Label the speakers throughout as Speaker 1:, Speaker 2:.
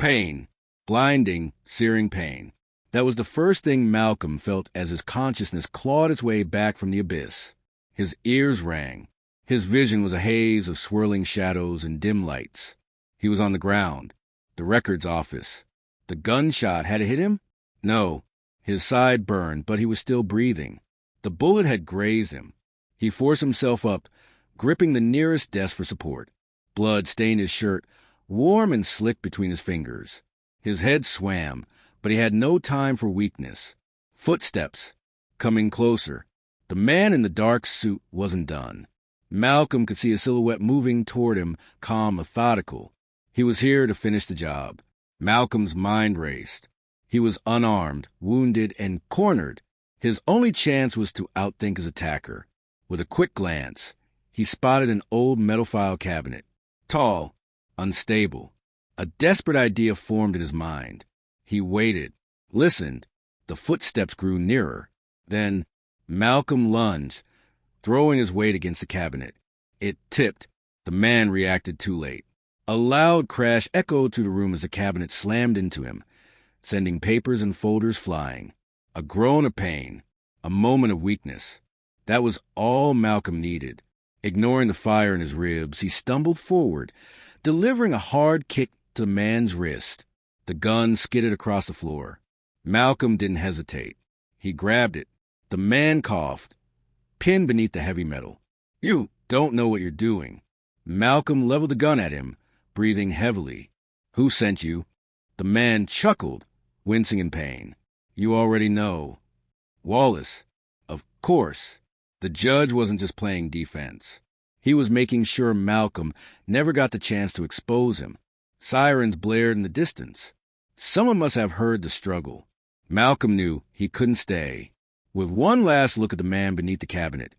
Speaker 1: Pain. Blinding, searing pain. That was the first thing Malcolm felt as his consciousness clawed its way back from the abyss. His ears rang. His vision was a haze of swirling shadows and dim lights. He was on the ground. The records office. The gunshot, had it hit him? No. His side burned, but he was still breathing. The bullet had grazed him. He forced himself up, gripping the nearest desk for support. Blood stained his shirt, warm and slick between his fingers. His head swam, but he had no time for weakness. Footsteps. Coming closer. The man in the dark suit wasn't done. Malcolm could see a silhouette moving toward him, calm, methodical. He was here to finish the job. Malcolm's mind raced. He was unarmed, wounded, and cornered. His only chance was to outthink his attacker. With a quick glance, he spotted an old metal file cabinet. Tall, unstable. A desperate idea formed in his mind. He waited, listened. The footsteps grew nearer. Then Malcolm lunged, throwing his weight against the cabinet. It tipped. The man reacted too late. A loud crash echoed through the room as the cabinet slammed into him, sending papers and folders flying. A groan of pain, a moment of weakness. That was all Malcolm needed. Ignoring the fire in his ribs, he stumbled forward, delivering a hard kick to the man's wrist. The gun skidded across the floor. Malcolm didn't hesitate. He grabbed it. The man coughed, pinned beneath the heavy metal. "You don't know what you're doing." Malcolm leveled the gun at him, breathing heavily. "Who sent you?" The man chuckled, wincing in pain. "You already know." "Wallace." Of course. The judge wasn't just playing defense. He was making sure Malcolm never got the chance to expose him. Sirens blared in the distance. Someone must have heard the struggle. Malcolm knew he couldn't stay. With one last look at the man beneath the cabinet,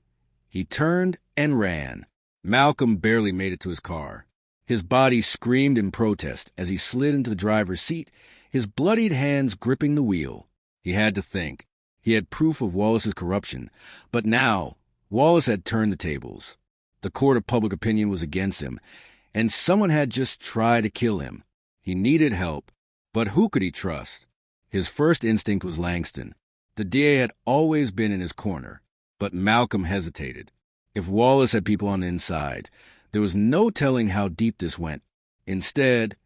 Speaker 1: he turned and ran. Malcolm barely made it to his car. His body screamed in protest as he slid into the driver's seat, his bloodied hands gripping the wheel. He had to think. He had proof of Wallace's corruption, but now Wallace had turned the tables. The court of public opinion was against him, and someone had just tried to kill him. He needed help, but who could he trust? His first instinct was Langston. The DA had always been in his corner, but Malcolm hesitated. If Wallace had people on the inside, there was no telling how deep this went. Instead,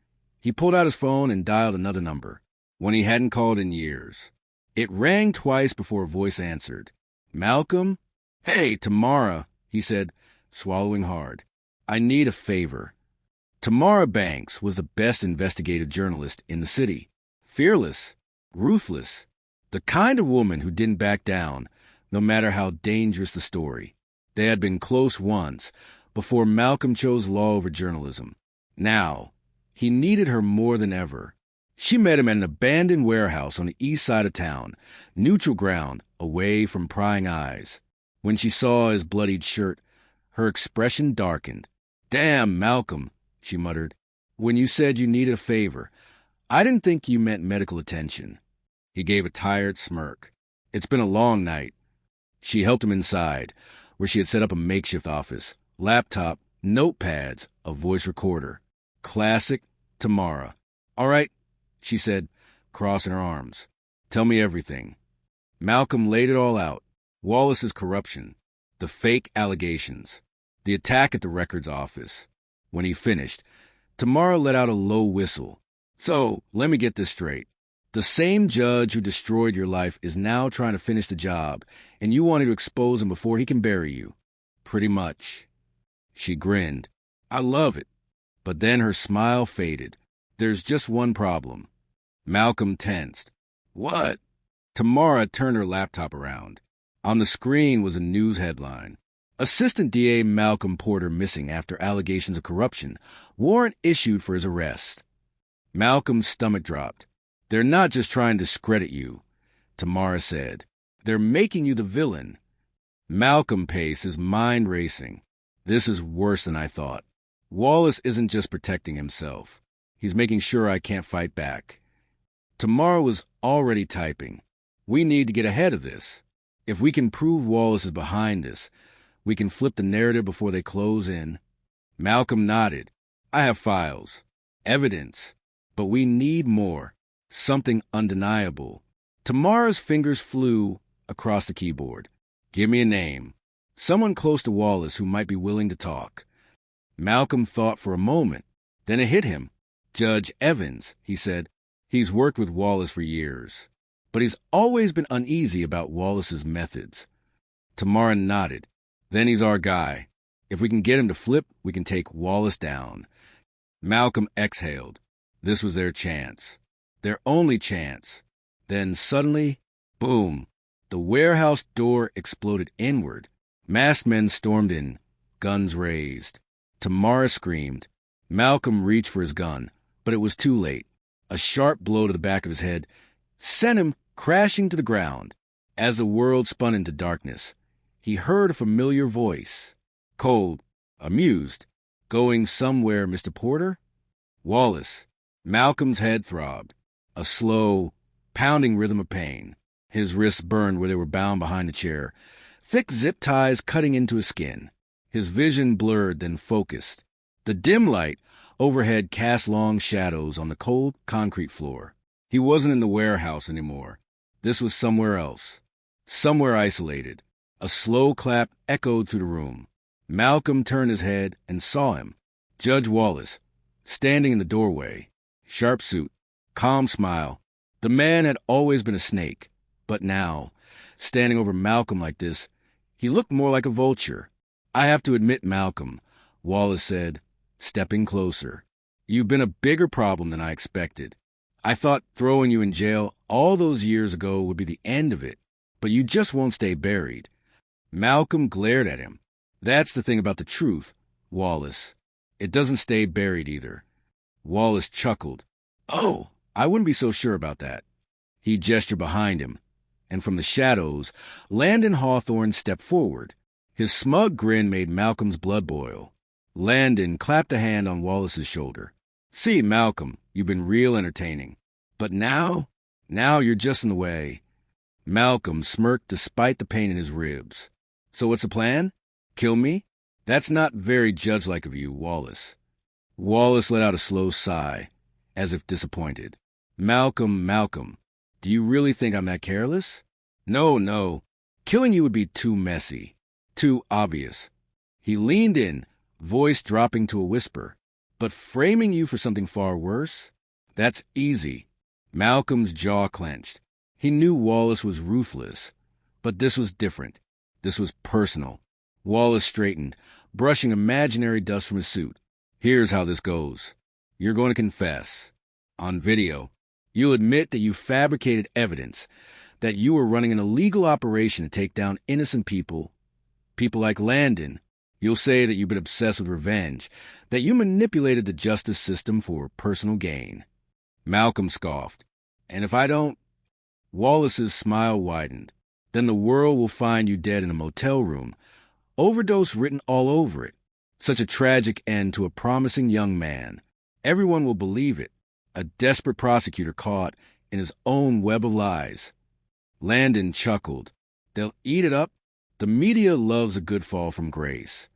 Speaker 1: he pulled out his phone and dialed another number, one he hadn't called in years. It rang twice before a voice answered. "Malcolm?" "Hey, Tamara," he said, swallowing hard. "I need a favor." Tamara Banks was the best investigative journalist in the city. Fearless, ruthless, the kind of woman who didn't back down, no matter how dangerous the story. They had been close once, before Malcolm chose law over journalism. Now, he needed her more than ever. She met him at an abandoned warehouse on the east side of town, neutral ground, away from prying eyes. When she saw his bloodied shirt, her expression darkened. "Damn, Malcolm," she muttered. "When you said you needed a favor, I didn't think you meant medical attention." He gave a tired smirk. "It's been a long night." She helped him inside, where she had set up a makeshift office. Laptop, notepads, a voice recorder. Classic Tamara. "All right," she said, crossing her arms. "Tell me everything." Malcolm laid it all out. Wallace's corruption, the fake allegations, the attack at the records office. When he finished, Tamara let out a low whistle. "So, let me get this straight. The same judge who destroyed your life is now trying to finish the job, and you wanted to expose him before he can bury you." "Pretty much." She grinned. "I love it." But then her smile faded. "There's just one problem." Malcolm tensed. "What?" Tamara turned her laptop around. On the screen was a news headline. "Assistant DA Malcolm Porter missing after allegations of corruption. Warrant issued for his arrest." Malcolm's stomach dropped. "They're not just trying to discredit you," Tamara said. "They're making you the villain." Malcolm paced, his mind racing. "This is worse than I thought. Wallace isn't just protecting himself. He's making sure I can't fight back." Tamara was already typing. "We need to get ahead of this. If we can prove Wallace is behind this, we can flip the narrative before they close in." Malcolm nodded. "I have files. Evidence. But we need more. Something undeniable. Tamara's fingers flew across the keyboard. Give me a name. Someone close to Wallace who might be willing to talk. Malcolm thought for a moment. Then it hit him. Judge Evans, he said. He's worked with Wallace for years. But he's always been uneasy about Wallace's methods. Tamara nodded. Then he's our guy. If we can get him to flip, we can take Wallace down. Malcolm exhaled. This was their chance. Their only chance. Then suddenly, boom, the warehouse door exploded inward. Masked men stormed in, guns raised. Tamara screamed. Malcolm reached for his gun, but it was too late. A sharp blow to the back of his head sent him crashing to the ground. As the world spun into darkness, he heard a familiar voice. Cold, amused. Going somewhere, Mr. Porter? Wallace. Malcolm's head throbbed. A slow, pounding rhythm of pain. His wrists burned where they were bound behind the chair, thick zip ties cutting into his skin. His vision blurred, then focused. The dim light overhead cast long shadows on the cold concrete floor. He wasn't in the warehouse anymore. This was somewhere else. Somewhere isolated. A slow clap echoed through the room. Malcolm turned his head and saw him. Judge Wallace, standing in the doorway. Sharp suit, calm smile. The man had always been a snake, but now, standing over Malcolm like this, he looked more like a vulture. I have to admit, Malcolm, Wallace said, stepping closer. You've been a bigger problem than I expected. I thought throwing you in jail all those years ago would be the end of it, but you just won't stay buried. Malcolm glared at him. That's the thing about the truth, Wallace. It doesn't stay buried either. Wallace chuckled. Oh, I wouldn't be so sure about that. He gestured behind him, and from the shadows, Landon Hawthorne stepped forward. His smug grin made Malcolm's blood boil. Landon clapped a hand on Wallace's shoulder. See, Malcolm, you've been real entertaining. But now you're just in the way. Malcolm smirked despite the pain in his ribs. So what's the plan? Kill me? That's not very judge-like of you, Wallace. Wallace let out a slow sigh, as if disappointed. Malcolm, do you really think I'm that careless? No. Killing you would be too messy, too obvious. He leaned in, voice dropping to a whisper. But framing you for something far worse? That's easy. Malcolm's jaw clenched. He knew Wallace was ruthless, but this was different. This was personal. Wallace straightened, brushing imaginary dust from his suit. Here's how this goes. You're going to confess. On video. You'll admit that you fabricated evidence, that you were running an illegal operation to take down innocent people. People like Landon. You'll say that you've been obsessed with revenge, that you manipulated the justice system for personal gain. Malcolm scoffed. And if I don't? Wallace's smile widened. Then the world will find you dead in a motel room, overdose written all over it. Such a tragic end to a promising young man. Everyone will believe it. A desperate prosecutor caught in his own web of lies. Landon chuckled. They'll eat it up. The media loves a good fall from grace.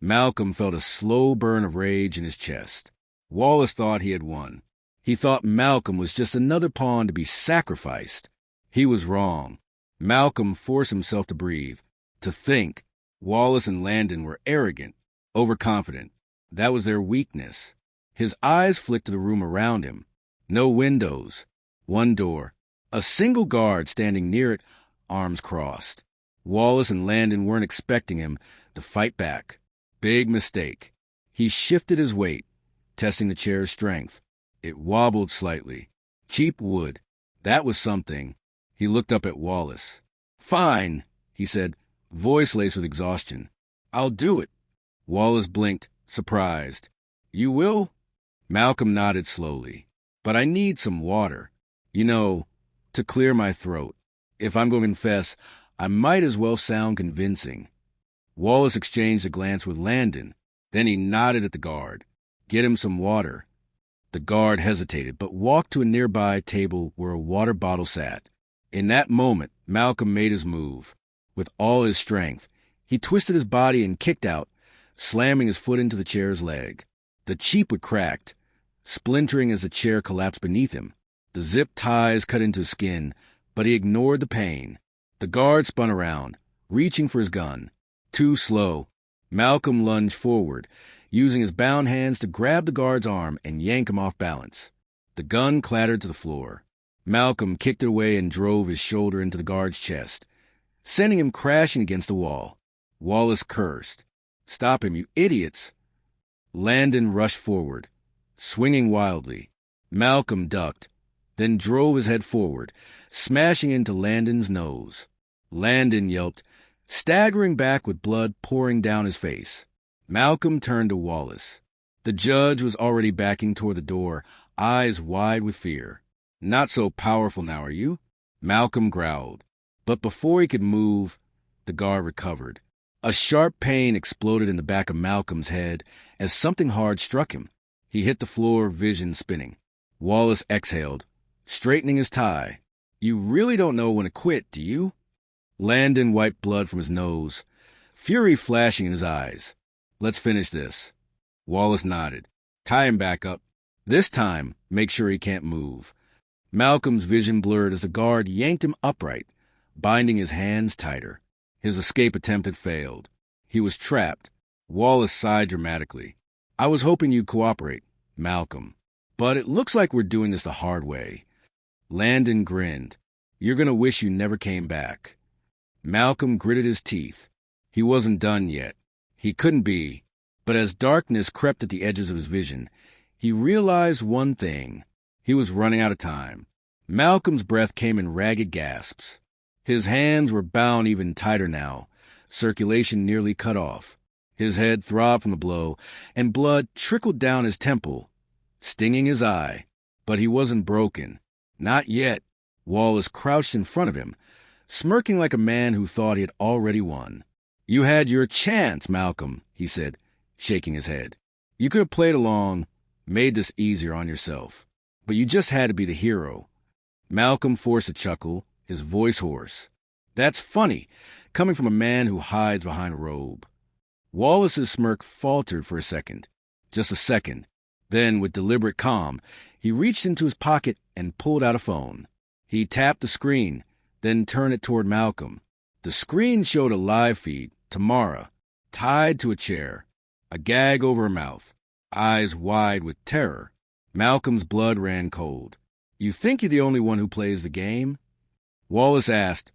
Speaker 1: Malcolm felt a slow burn of rage in his chest. Wallace thought he had won. He thought Malcolm was just another pawn to be sacrificed. He was wrong. Malcolm forced himself to breathe, to think. Wallace and Landon were arrogant, overconfident. That was their weakness. His eyes flicked to the room around him. No windows. One door. A single guard standing near it, arms crossed. Wallace and Landon weren't expecting him to fight back. Big mistake. He shifted his weight, testing the chair's strength. It wobbled slightly. Cheap wood. That was something. He looked up at Wallace. Fine, he said, voice laced with exhaustion. I'll do it. Wallace blinked, surprised. You will? Malcolm nodded slowly. But I need some water. You know, to clear my throat. If I'm going to confess, I might as well sound convincing. Wallace exchanged a glance with Landon. Then he nodded at the guard. Get him some water. The guard hesitated, but walked to a nearby table where a water bottle sat. In that moment, Malcolm made his move. With all his strength, he twisted his body and kicked out, slamming his foot into the chair's leg. The cheap wood cracked, splintering as the chair collapsed beneath him. The zip ties cut into his skin, but he ignored the pain. The guard spun around, reaching for his gun. Too slow. Malcolm lunged forward, using his bound hands to grab the guard's arm and yank him off balance. The gun clattered to the floor. Malcolm kicked it away and drove his shoulder into the guard's chest, sending him crashing against the wall. Wallace cursed. "Stop him, you idiots!" Landon rushed forward, swinging wildly. Malcolm ducked, then drove his head forward, smashing into Landon's nose. Landon yelped, staggering back with blood pouring down his face. Malcolm turned to Wallace. The judge was already backing toward the door, eyes wide with fear. "Not so powerful now, are you?" Malcolm growled. But before he could move, the guard recovered. A sharp pain exploded in the back of Malcolm's head as something hard struck him. He hit the floor, vision spinning. Wallace exhaled, straightening his tie. "You really don't know when to quit, do you?" Landon wiped blood from his nose, fury flashing in his eyes. "Let's finish this." Wallace nodded. "Tie him back up. This time, make sure he can't move." Malcolm's vision blurred as the guard yanked him upright, binding his hands tighter. His escape attempt had failed. He was trapped. Wallace sighed dramatically. "I was hoping you'd cooperate, Malcolm. But it looks like we're doing this the hard way." Landon grinned. "You're going to wish you never came back." Malcolm gritted his teeth. He wasn't done yet. He couldn't be. But as darkness crept at the edges of his vision, he realized one thing. He was running out of time. Malcolm's breath came in ragged gasps. His hands were bound even tighter now, circulation nearly cut off. His head throbbed from the blow, and blood trickled down his temple, stinging his eye. But he wasn't broken. Not yet. Wallace crouched in front of him, smirking like a man who thought he had already won. "You had your chance, Malcolm," he said, shaking his head. "You could have played along, made this easier on yourself. But you just had to be the hero." Malcolm forced a chuckle, his voice hoarse. "That's funny, coming from a man who hides behind a robe." Wallace's smirk faltered for a second. Just a second. Then, with deliberate calm, he reached into his pocket and pulled out a phone. He tapped the screen, then turned it toward Malcolm. The screen showed a live feed, Tamara, tied to a chair, a gag over her mouth, eyes wide with terror. Malcolm's blood ran cold. "You think you're the only one who plays the game?" Wallace asked,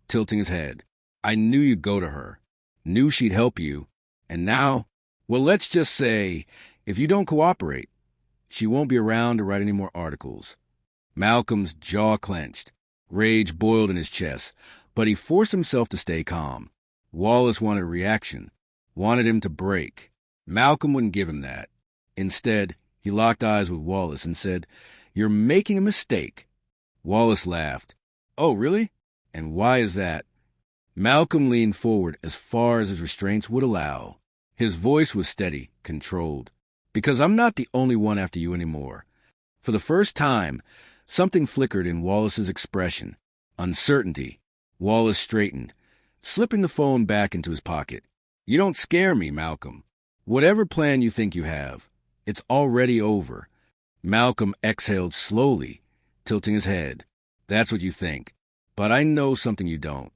Speaker 1: tilting his head. "I knew you'd go to her. Knew she'd help you. And now, well, let's just say, if you don't cooperate, she won't be around to write any more articles." Malcolm's jaw clenched. Rage boiled in his chest, but he forced himself to stay calm. Wallace wanted a reaction, wanted him to break. Malcolm wouldn't give him that. Instead, he locked eyes with Wallace and said, "You're making a mistake." Wallace laughed. "Oh, really? And why is that?" Malcolm leaned forward as far as his restraints would allow. His voice was steady, controlled. "Because I'm not the only one after you anymore." For the first time, something flickered in Wallace's expression. Uncertainty. Wallace straightened, slipping the phone back into his pocket. "You don't scare me, Malcolm. Whatever plan you think you have, it's already over." Malcolm exhaled slowly, tilting his head. "That's what you think. But I know something you don't."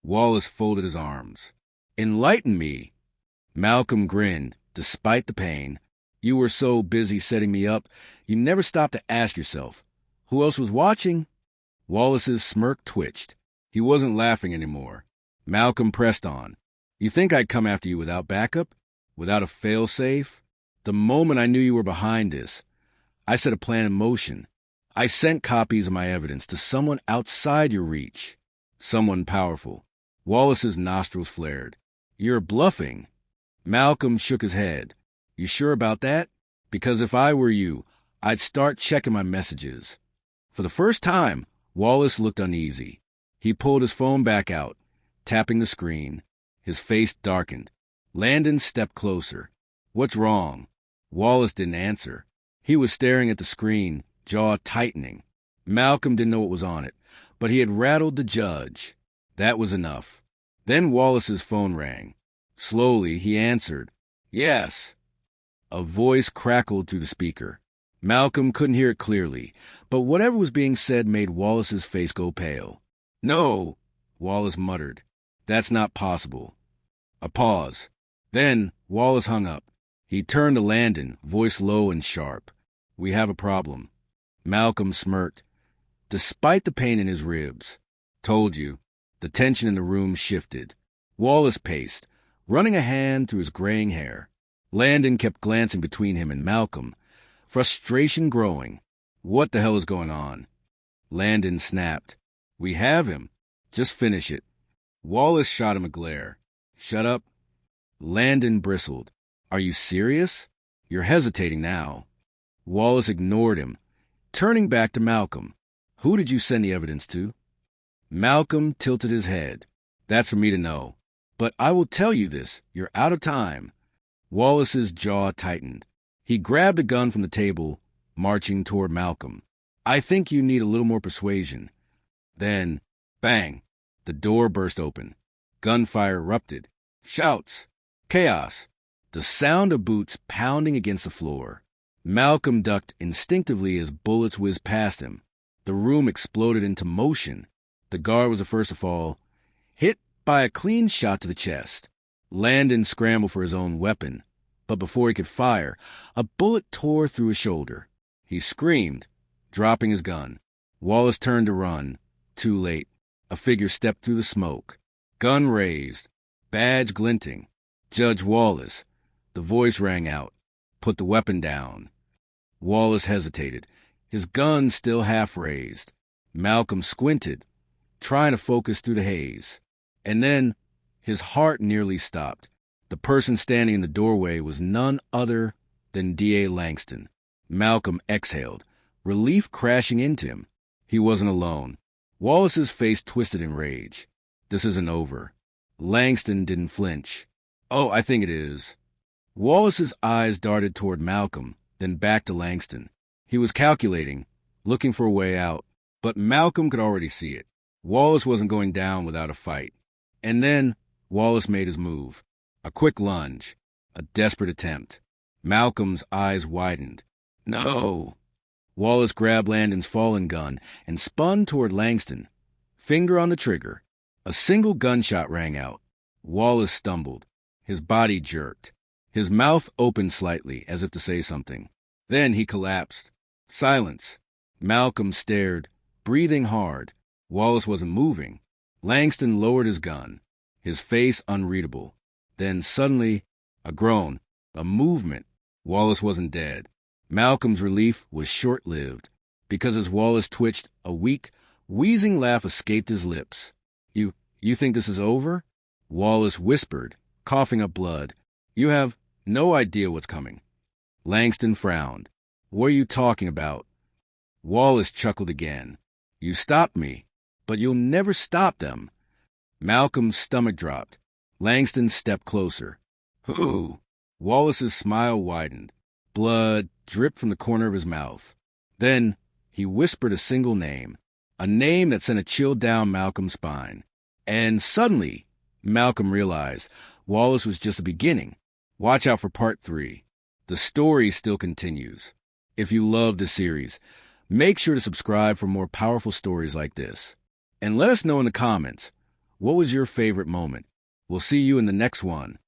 Speaker 1: Wallace folded his arms. "Enlighten me." Malcolm grinned, despite the pain. "You were so busy setting me up, you never stopped to ask yourself, who else was watching?" Wallace's smirk twitched. He wasn't laughing anymore. Malcolm pressed on. "You think I'd come after you without backup? Without a fail-safe? The moment I knew you were behind this, I set a plan in motion. I sent copies of my evidence to someone outside your reach. Someone powerful." Wallace's nostrils flared. "You're bluffing." Malcolm shook his head. "You sure about that? Because if I were you, I'd start checking my messages." For the first time, Wallace looked uneasy. He pulled his phone back out, tapping the screen. His face darkened. Landon stepped closer. "What's wrong?" Wallace didn't answer. He was staring at the screen, jaw tightening. Malcolm didn't know what was on it, but he had rattled the judge. That was enough. Then Wallace's phone rang. Slowly, he answered. "Yes." A voice crackled through the speaker. Malcolm couldn't hear it clearly, but whatever was being said made Wallace's face go pale. "No," Wallace muttered. "That's not possible." A pause. Then Wallace hung up. He turned to Landon, voice low and sharp. "We have a problem." Malcolm smirked, despite the pain in his ribs. "Told you." The tension in the room shifted. Wallace paced, running a hand through his graying hair. Landon kept glancing between him and Malcolm, frustration growing. "What the hell is going on?" Landon snapped. "We have him. Just finish it." Wallace shot him a glare. "Shut up." Landon bristled. "Are you serious? You're hesitating now." Wallace ignored him, turning back to Malcolm. "Who did you send the evidence to?" Malcolm tilted his head. "That's for me to know. But I will tell you this. You're out of time." Wallace's jaw tightened. He grabbed a gun from the table, marching toward Malcolm. "I think you need a little more persuasion." Then, bang! The door burst open. Gunfire erupted. Shouts. Chaos. The sound of boots pounding against the floor. Malcolm ducked instinctively as bullets whizzed past him. The room exploded into motion. The guard was the first to fall, hit by a clean shot to the chest. Landon scrambled for his own weapon, but before he could fire, a bullet tore through his shoulder. He screamed, dropping his gun. Wallace turned to run. Too late. A figure stepped through the smoke. Gun raised, badge glinting. "Judge Wallace." The voice rang out. "Put the weapon down." Wallace hesitated, his gun still half raised. Malcolm squinted, trying to focus through the haze. And then his heart nearly stopped. The person standing in the doorway was none other than D.A. Langston. Malcolm exhaled, relief crashing into him. He wasn't alone. Wallace's face twisted in rage. "This isn't over." Langston didn't flinch. "Oh, I think it is." Wallace's eyes darted toward Malcolm, then back to Langston. He was calculating, looking for a way out, but Malcolm could already see it. Wallace wasn't going down without a fight. And then Wallace made his move. A quick lunge, a desperate attempt. Malcolm's eyes widened. "No!" Wallace grabbed Landon's fallen gun and spun toward Langston, finger on the trigger. A single gunshot rang out. Wallace stumbled. His body jerked. His mouth opened slightly, as if to say something. Then he collapsed. Silence. Malcolm stared, breathing hard. Wallace wasn't moving. Langston lowered his gun, his face unreadable. Then suddenly, a groan, a movement. Wallace wasn't dead. Malcolm's relief was short-lived, because as Wallace twitched, a weak, wheezing laugh escaped his lips. You think this is over?" Wallace whispered, coughing up blood. "You have no idea what's coming." Langston frowned. "What are you talking about?" Wallace chuckled again. "You stopped me, but you'll never stop them." Malcolm's stomach dropped. Langston stepped closer. "Who?" Wallace's smile widened. Blood dripped from the corner of his mouth. Then he whispered a single name, a name that sent a chill down Malcolm's spine. And suddenly, Malcolm realized Wallace was just the beginning. Watch out for part 3. The story still continues. If you love the series, make sure to subscribe for more powerful stories like this. And let us know in the comments, what was your favorite moment? We'll see you in the next one.